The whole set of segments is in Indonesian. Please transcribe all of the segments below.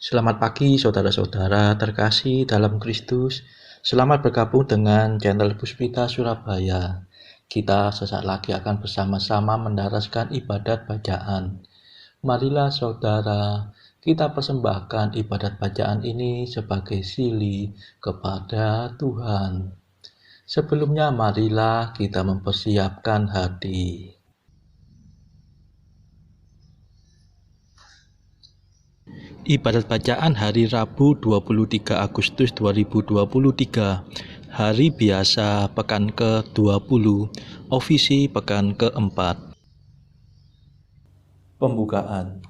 Selamat pagi saudara-saudara terkasih dalam Kristus. Selamat bergabung dengan channel Puspita Surabaya. Kita sesaat lagi akan bersama-sama mendaraskan ibadat bacaan. Marilah saudara, kita persembahkan ibadat bacaan ini sebagai sili kepada Tuhan. Sebelumnya marilah kita mempersiapkan hati. Ibadat bacaan hari Rabu 23 Agustus 2023. Hari biasa pekan ke-20, ofisi pekan ke-4. Pembukaan.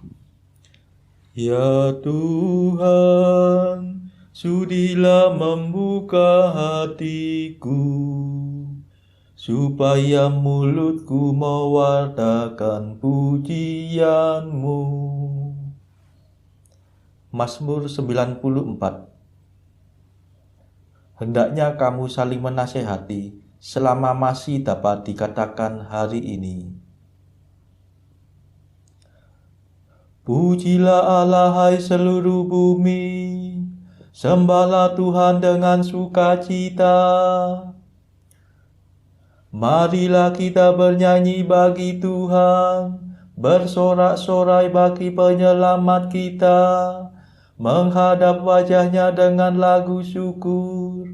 Ya Tuhan, sudilah membuka hatiku, supaya mulutku mewartakan pujian-Mu. Mazmur 94. Hendaknya kamu saling menasehati selama masih dapat dikatakan hari ini. Pujilah Allah hai seluruh bumi, sembahlah Tuhan dengan sukacita. Marilah kita bernyanyi bagi Tuhan, bersorak-sorai bagi penyelamat kita, menghadap wajahnya dengan lagu syukur,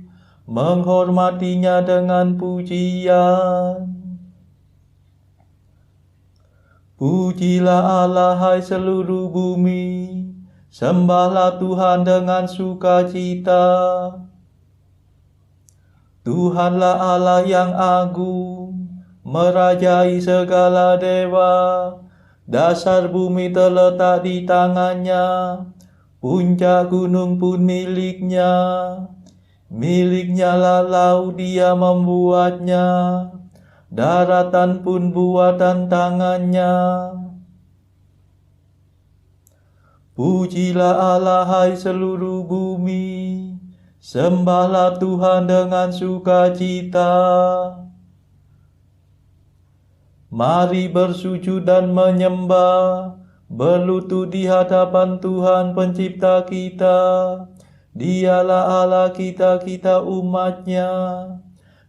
menghormatinya dengan pujian. Pujilah Allah hai seluruh bumi, sembahlah Tuhan dengan sukacita. Tuhanlah Allah yang agung, merajai segala dewa. Dasar bumi terletak di tangannya, puncak gunung pun miliknya. Miliknya lah laut dia membuatnya, daratan pun buatan tangannya. Pujilah Allah hai seluruh bumi, sembahlah Tuhan dengan sukacita. Mari bersujud dan menyembah, berlutut di hadapan Tuhan pencipta kita. Dialah Allah kita, kita umatnya.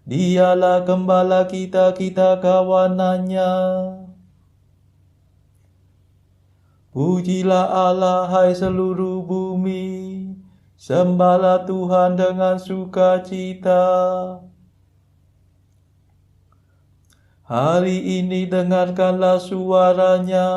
Dialah gembala kita, kita kawanannya. Pujilah Allah hai seluruh bumi, sembahlah Tuhan dengan sukacita. Hari ini dengarkanlah suaranya,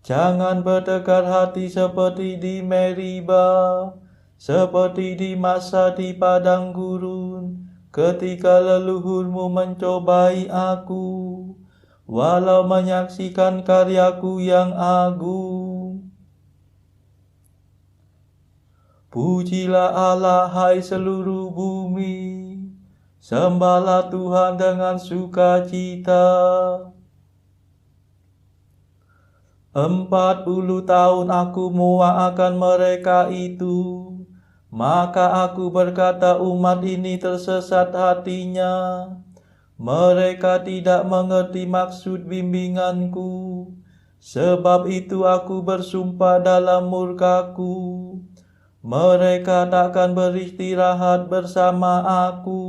jangan bertekar hati seperti di Meriba, seperti di masa di padang gurun, ketika leluhurmu mencobai aku, walau menyaksikan karyaku yang agung. Pujilah Allah hai seluruh bumi, sembahlah Tuhan dengan sukacita. 40 tahun aku muak akan mereka itu, maka aku berkata umat ini tersesat hatinya. Mereka tidak mengerti maksud bimbinganku, sebab itu aku bersumpah dalam murkaku, mereka takkan beristirahat bersama aku.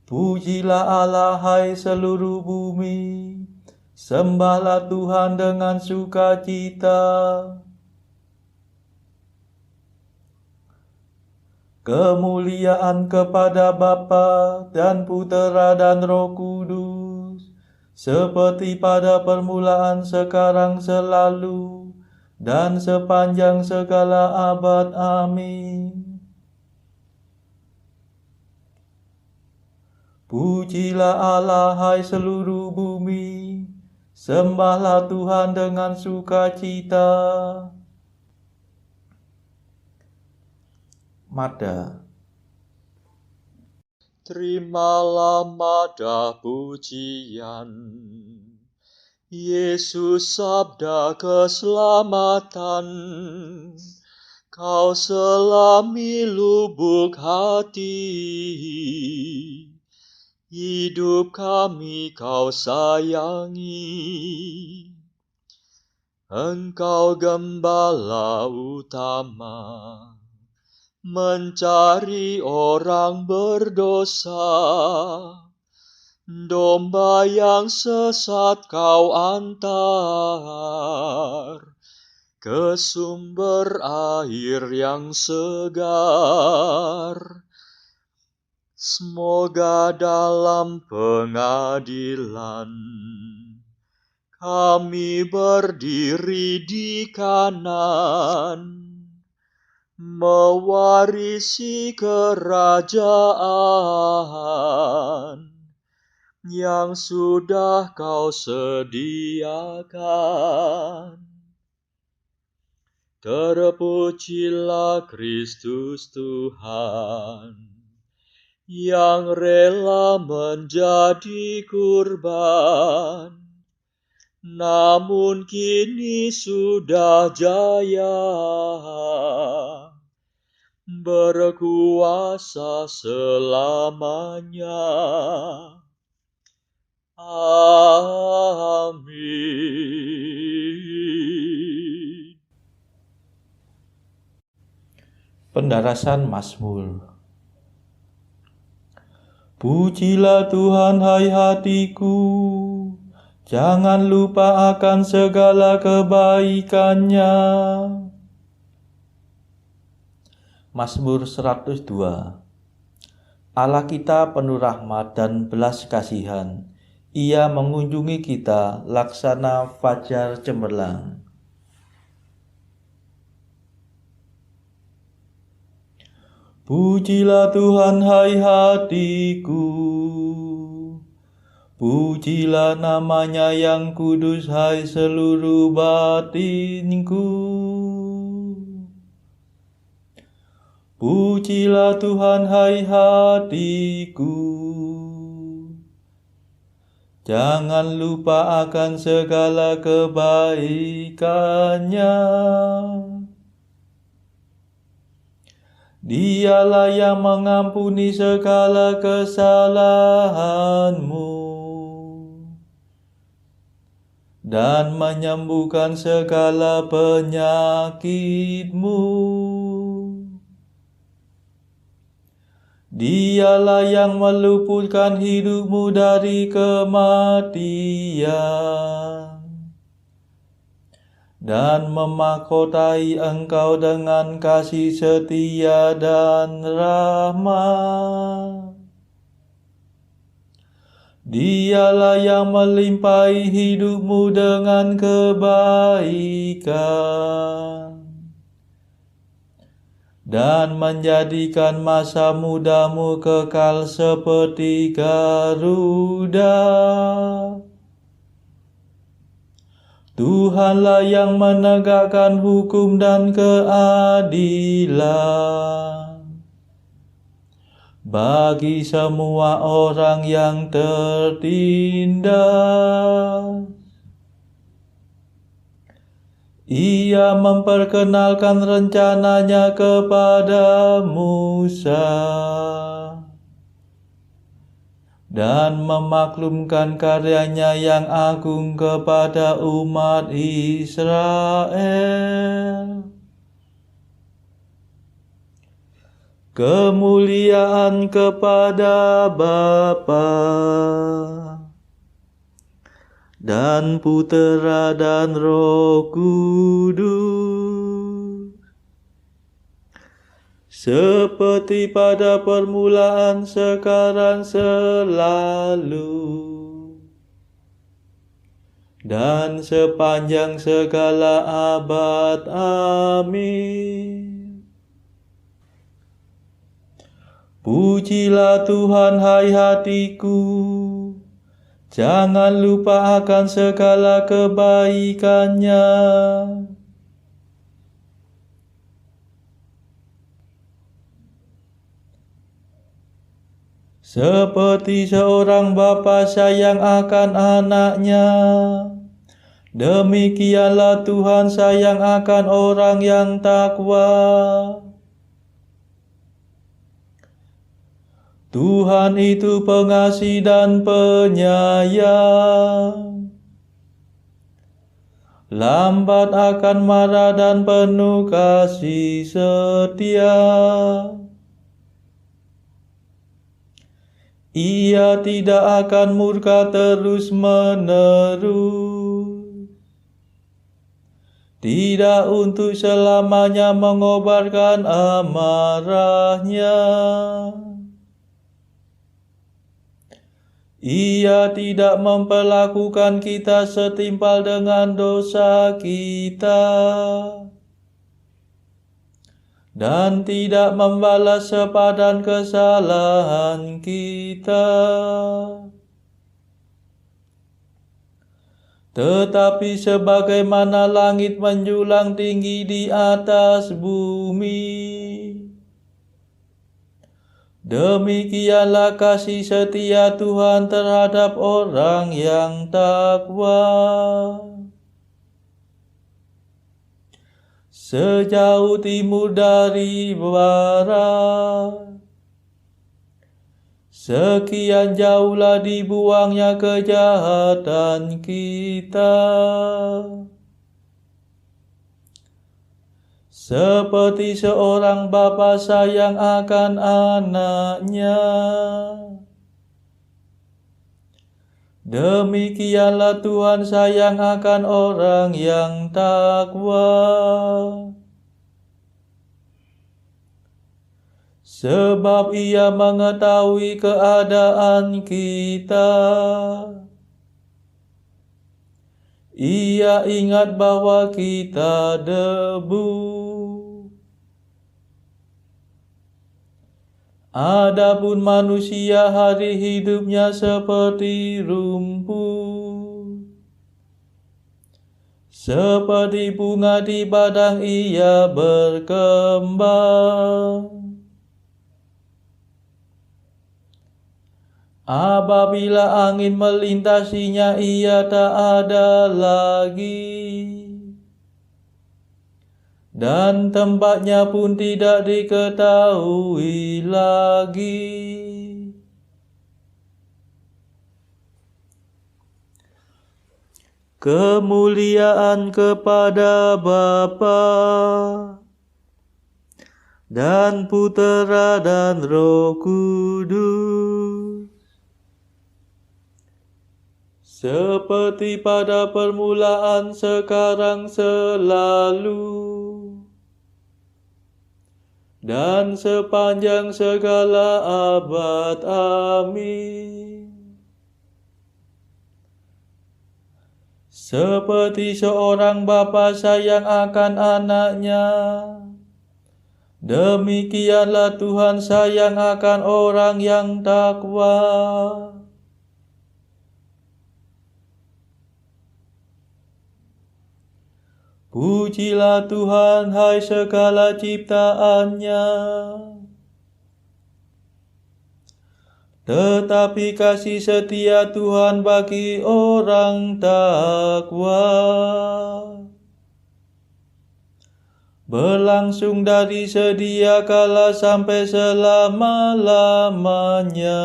Pujilah Allah hai seluruh bumi, sembahlah Tuhan dengan sukacita. Kemuliaan kepada Bapa dan Putera dan Roh Kudus, seperti pada permulaan, sekarang, selalu, dan sepanjang segala abad. Amin. Pujilah Allah hai seluruh bumi, sembahlah Tuhan dengan sukacita. Mada. Terimalah madah pujian, Yesus sabda keselamatan, Kau selami lubuk hati, hidup kami Kau sayangi. Engkau gembala utama, mencari orang berdosa. Domba yang sesat kau antar ke sumber air yang segar. Semoga dalam pengadilan kami berdiri di kanan, mewarisi kerajaan yang sudah kau sediakan. Terpujilah Kristus Tuhan, yang rela menjadi kurban, namun kini sudah jaya, berkuasa selamanya. Amin. Pendarasan Mazmur. Pujilah Tuhan hai hatiku, jangan lupa akan segala kebaikannya. Mazmur 102. Allah kita penuh rahmat dan belas kasihan. Ia mengunjungi kita laksana fajar cemerlang. Pujilah Tuhan hai hatiku, pujilah namanya yang kudus hai seluruh batinku. Pujilah Tuhan hai hatiku, jangan lupa akan segala kebaikannya. Dialah yang mengampuni segala kesalahanmu dan menyembuhkan segala penyakitmu. Dialah yang meluputkan hidupmu dari kematian dan memahkotai engkau dengan kasih setia dan rahmat. Dialah yang melimpahi hidupmu dengan kebaikan dan menjadikan masa mudamu kekal seperti Garuda. Tuhanlah yang menegakkan hukum dan keadilan bagi semua orang yang tertindas. Ia memperkenalkan rencananya kepada Musa dan memaklumkan karyanya yang agung kepada umat Israel. Kemuliaan kepada Bapa dan Putera dan Roh Kudus, seperti pada permulaan, sekarang, selalu, dan sepanjang segala abad. Amin. Pujilah Tuhan hai hatiku, jangan lupa akan segala kebaikannya. Seperti seorang bapa sayang akan anaknya, demikianlah Tuhan sayang akan orang yang takwa. Tuhan itu pengasih dan penyayang, lambat akan marah dan penuh kasih setia. Ia tidak akan murka terus-menerus, tidak untuk selamanya mengobarkan amarahnya. Ia tidak memperlakukan kita setimpal dengan dosa kita, dan tidak membalas sepadan kesalahan kita. Tetapi sebagaimana langit menjulang tinggi di atas bumi, demikianlah kasih setia Tuhan terhadap orang yang takwa. Sejauh timur dari barat, sekian jauhlah dibuangnya kejahatan kita. Seperti seorang bapa sayang akan anaknya, demikianlah Tuhan sayang akan orang yang takwa. Sebab Ia mengetahui keadaan kita. Ia ingat bahwa kita debu. Adapun manusia hari hidupnya seperti rumput, seperti bunga di padang ia berkembang. Apabila angin melintasinya ia tak ada lagi, dan tempatnya pun tidak diketahui lagi. Kemuliaan kepada Bapa dan Putera dan Roh Kudus, seperti pada permulaan, sekarang, selalu, dan sepanjang segala abad. Amin. Seperti seorang bapa sayang akan anaknya, demikianlah Tuhan sayang akan orang yang takwa. Pujilah Tuhan, hai segala ciptaannya. Tetapi kasih setia Tuhan bagi orang takwa berlangsung dari sedia kala sampai selama-lamanya.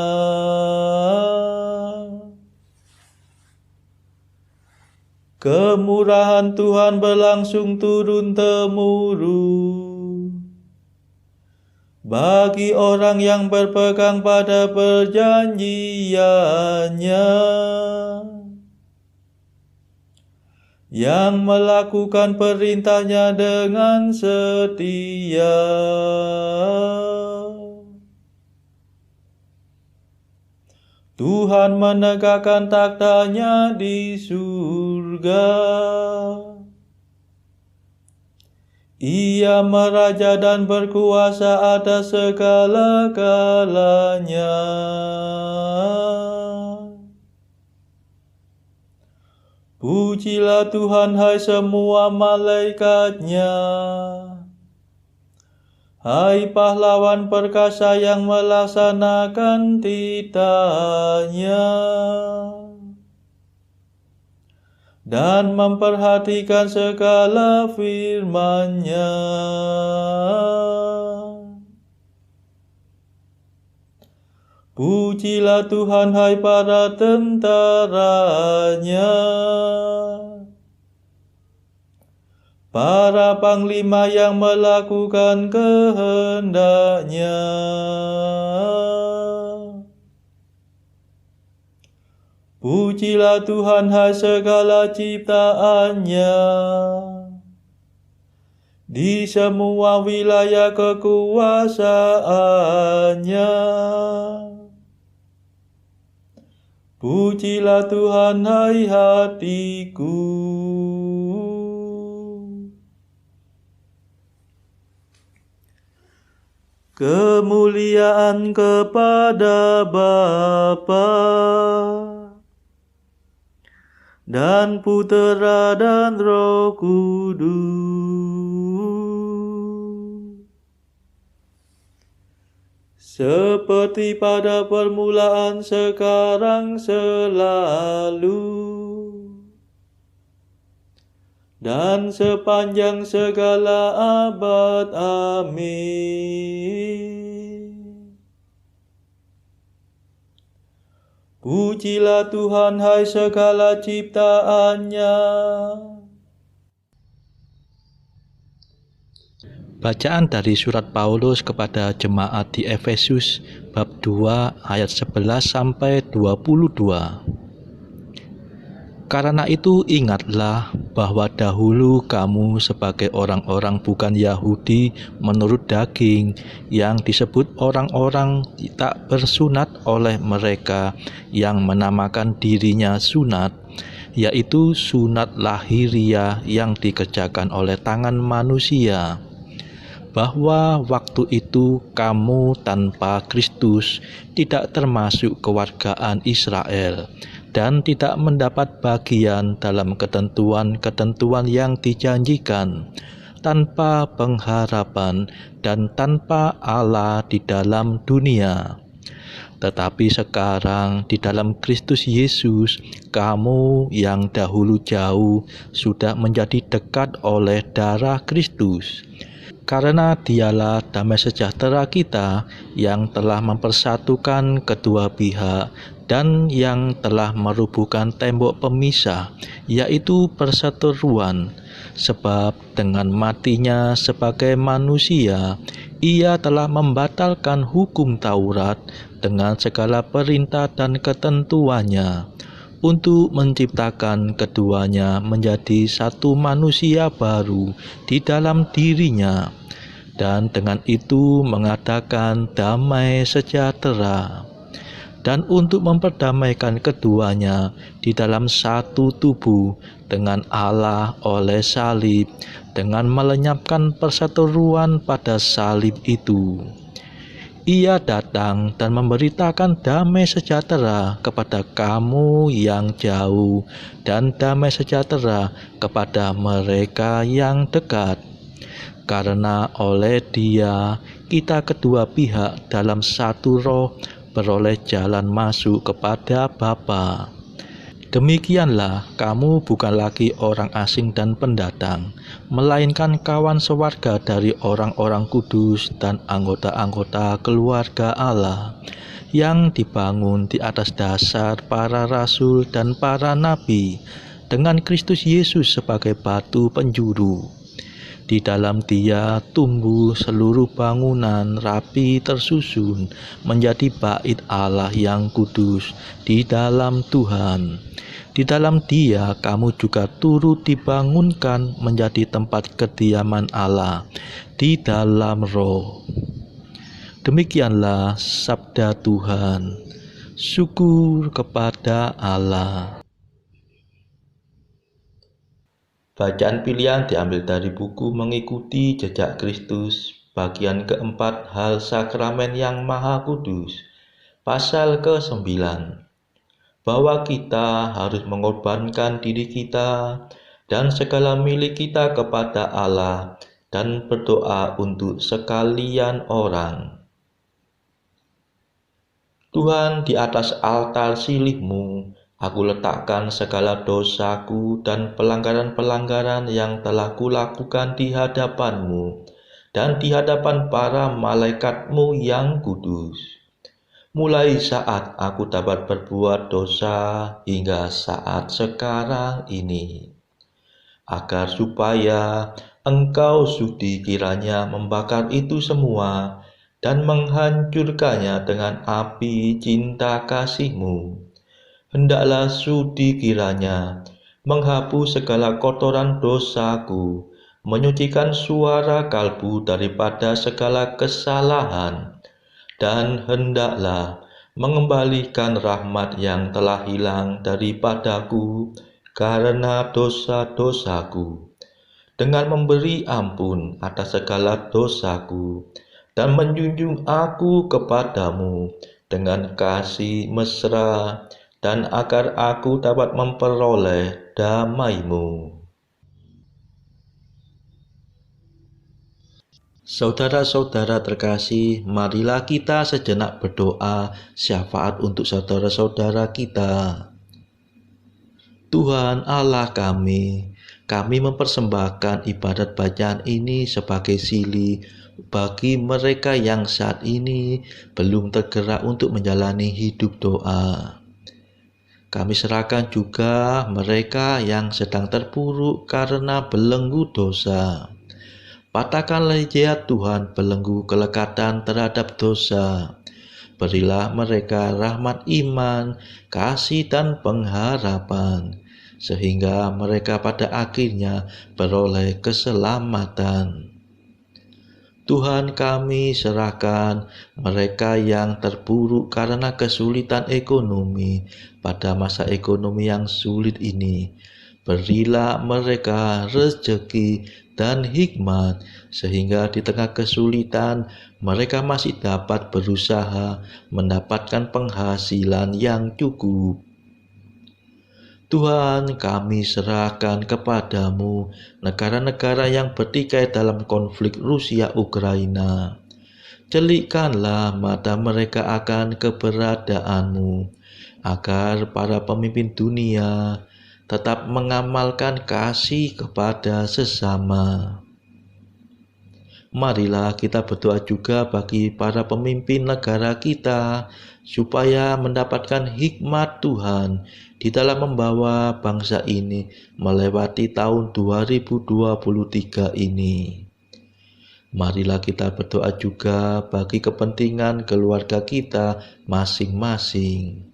Kemurahan Tuhan berlangsung turun-temurun bagi orang yang berpegang pada perjanjiannya, yang melakukan perintahnya dengan setia. Tuhan menegakkan takhta-Nya di surga. Ia meraja dan berkuasa atas segala-galanya. Pujilah Tuhan, hai semua malaikat-Nya. Hai pahlawan perkasa yang melaksanakan titahnya dan memperhatikan segala firman-Nya. Pujilah Tuhan, hai para tentara-Nya. para panglima yang melakukan kehendaknya. Pujilah Tuhan, hai segala ciptaannya, di semua wilayah kekuasaannya. Pujilah Tuhan, hai hatiku. Kemuliaan kepada Bapa dan Putera dan Roh Kudus, seperti pada permulaan, sekarang, selalu, dan sepanjang segala abad. Amin. Pujilah Tuhan, hai segala ciptaannya. Bacaan dari surat Paulus kepada jemaat di Efesus bab 2 ayat 11 sampai 22. Karena itu ingatlah bahwa dahulu kamu sebagai orang-orang bukan Yahudi menurut daging, yang disebut orang-orang tak bersunat oleh mereka yang menamakan dirinya sunat, yaitu sunat lahiriah yang dikerjakan oleh tangan manusia. Bahwa waktu itu kamu tanpa Kristus tidak termasuk kewargaan Israel, dan tidak mendapat bagian dalam ketentuan-ketentuan yang dijanjikan, tanpa pengharapan dan tanpa Allah di dalam dunia. Tetapi sekarang di dalam Kristus Yesus, kamu yang dahulu jauh sudah menjadi dekat oleh darah Kristus. Karena dialah damai sejahtera kita yang telah mempersatukan kedua pihak dan yang telah merubuhkan tembok pemisah, yaitu perseteruan. Sebab dengan matinya sebagai manusia, ia telah membatalkan hukum Taurat dengan segala perintah dan ketentuannya, untuk menciptakan keduanya menjadi satu manusia baru di dalam dirinya, dan dengan itu mengadakan damai sejahtera, dan untuk memperdamaikan keduanya di dalam satu tubuh dengan Allah oleh salib, dengan melenyapkan perseteruan pada salib itu. Ia datang dan memberitakan damai sejahtera kepada kamu yang jauh, dan damai sejahtera kepada mereka yang dekat. Karena oleh Dia kita kedua pihak dalam satu roh beroleh jalan masuk kepada Bapa. Demikianlah kamu bukan lagi orang asing dan pendatang, melainkan kawan sewarga dari orang-orang kudus dan anggota-anggota keluarga Allah, yang dibangun di atas dasar para rasul dan para nabi, dengan Kristus Yesus sebagai batu penjuru. Di dalam Dia tumbuh seluruh bangunan rapi tersusun menjadi bait Allah yang kudus di dalam Tuhan. Di dalam Dia kamu juga turut dibangunkan menjadi tempat kediaman Allah di dalam Roh. Demikianlah sabda Tuhan. Syukur kepada Allah. Bacaan pilihan diambil dari buku Mengikuti Jejak Kristus, bagian keempat, Hal Sakramen yang Maha Kudus, pasal ke-9. Bahwa kita harus mengorbankan diri kita dan segala milik kita kepada Allah dan berdoa untuk sekalian orang. Tuhan, di atas altar silih-Mu, aku letakkan segala dosaku dan pelanggaran-pelanggaran yang telah kulakukan di hadapan-Mu dan di hadapan para malaikat-Mu yang kudus. Mulai saat aku dapat berbuat dosa hingga saat sekarang ini, agar supaya Engkau sudi kiranya membakar itu semua dan menghancurkannya dengan api cinta kasih-Mu. Hendaklah sudi kiranya menghapus segala kotoran dosaku, menyucikan suara kalbu daripada segala kesalahan, dan hendaklah mengembalikan rahmat yang telah hilang daripadaku karena dosa-dosaku, dengan memberi ampun atas segala dosaku, dan menjunjung aku kepadamu dengan kasih mesra, dan agar aku dapat memperoleh damai-Mu. Saudara-saudara terkasih, marilah kita sejenak berdoa syafaat untuk saudara-saudara kita. Tuhan Allah kami mempersembahkan ibadat bacaan ini sebagai sili bagi mereka yang saat ini belum tergerak untuk menjalani hidup doa. Kami serahkan juga mereka yang sedang terpuruk karena belenggu dosa. Patahkanlah ya Tuhan belenggu kelekatan terhadap dosa. Berilah mereka rahmat iman, kasih dan pengharapan, sehingga mereka pada akhirnya beroleh keselamatan. Tuhan, kami serahkan mereka yang terpuruk karena kesulitan ekonomi pada masa ekonomi yang sulit ini. Berilah mereka rezeki dan hikmat, sehingga di tengah kesulitan mereka masih dapat berusaha mendapatkan penghasilan yang cukup. Tuhan, kami serahkan kepadamu negara-negara yang bertikai dalam konflik Rusia-Ukraina. Celikkanlah mata mereka akan keberadaanmu, agar para pemimpin dunia tetap mengamalkan kasih kepada sesama. Marilah kita berdoa juga bagi para pemimpin negara kita, supaya mendapatkan hikmat Tuhan di dalam membawa bangsa ini melewati tahun 2023 ini. Marilah kita berdoa juga bagi kepentingan keluarga kita masing-masing.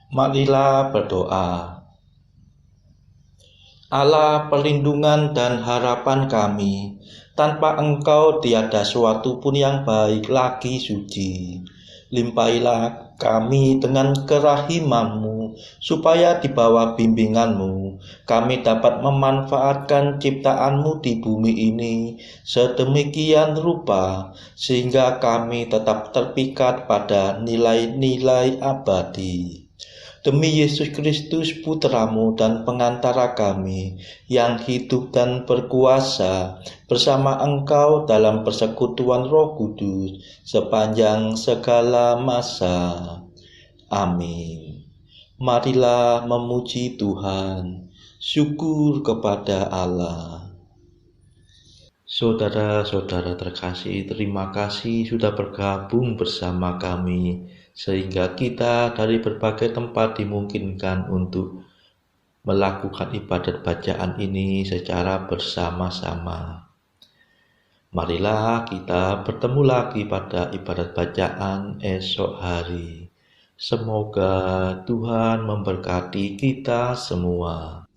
Marilah berdoa. Allah perlindungan dan harapan kami, tanpa Engkau tiada suatu pun yang baik lagi suci. Limpahilah kami dengan kerahiman-Mu, supaya di bawah bimbingan-Mu kami dapat memanfaatkan ciptaan-Mu di bumi ini sedemikian rupa, sehingga kami tetap terpikat pada nilai-nilai abadi. Demi Yesus Kristus Putra-Mu dan pengantara kami, yang hidup dan berkuasa bersama Engkau dalam persekutuan Roh Kudus sepanjang segala masa. Amin. Marilah memuji Tuhan. Syukur kepada Allah. Saudara-saudara terkasih, terima kasih sudah bergabung bersama kami, sehingga kita dari berbagai tempat dimungkinkan untuk melakukan ibadat bacaan ini secara bersama-sama. Marilah kita bertemu lagi pada ibadat bacaan esok hari. Semoga Tuhan memberkati kita semua.